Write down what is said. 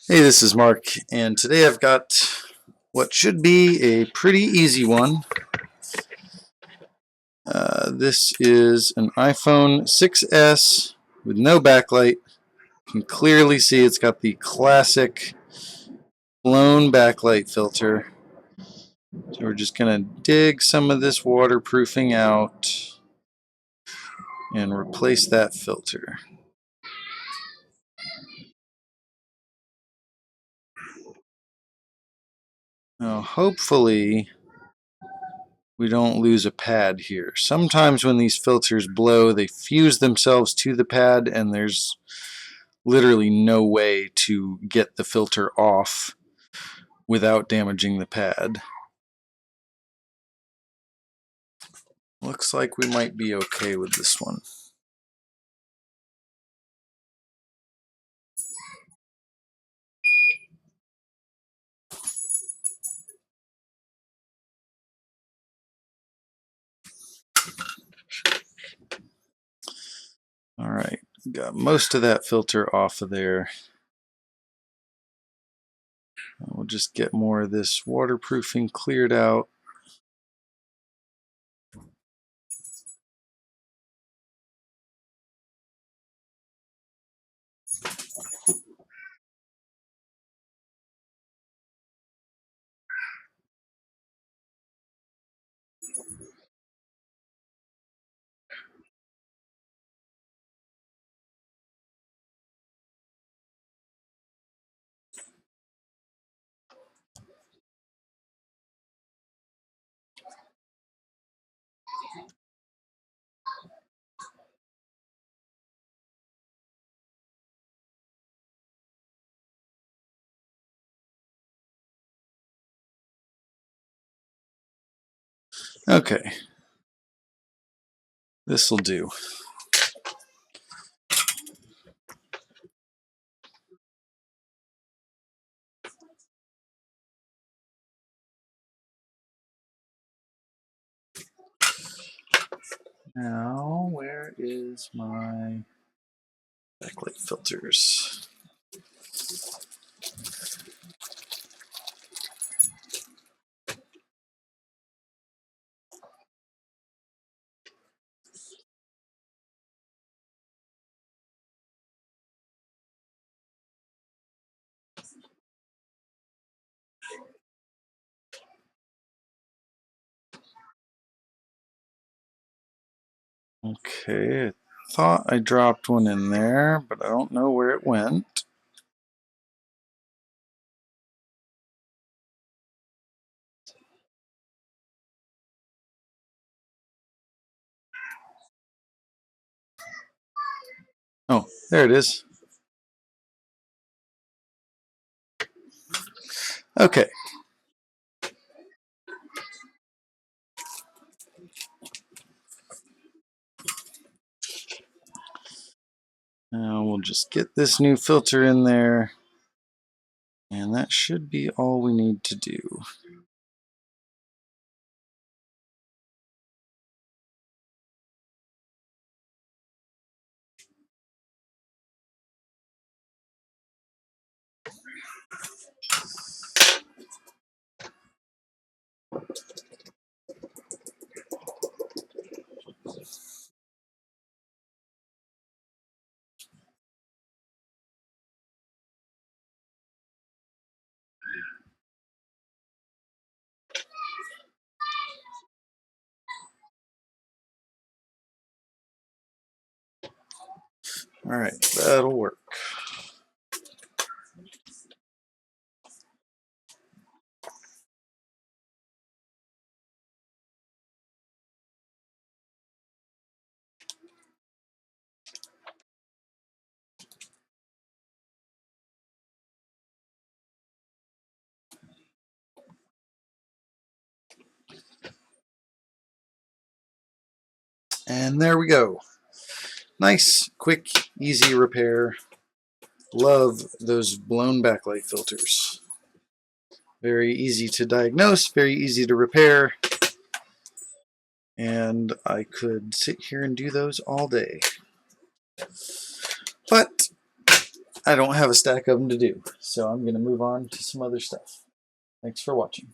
Hey, this is Mark, and today I've got what should be a pretty easy one. This is an iPhone 6S with no backlight. You can clearly see it's got the classic blown backlight filter. So we're just going to dig some of this waterproofing out and replace that filter. Now, hopefully we don't lose a pad here. Sometimes when these filters blow, they fuse themselves to the pad, and there's literally no way to get the filter off without damaging the pad. Looks like we might be okay with this one. Alright, got most of that filter off of there. We'll just get more of this waterproofing cleared out. Okay, this'll do. Now, where is my backlight filters? Okay, I thought I dropped one in there, but I don't know where it went. Oh, there it is. Okay. Now we'll just get this new filter in there, and that should be all we need to do. All right, that'll work. And there we go. Nice, quick, easy repair. Love those blown backlight filters. Very easy to diagnose, very easy to repair, and I could sit here and do those all day. But I don't have a stack of them to do, so I'm going to move on to some other stuff. Thanks for watching.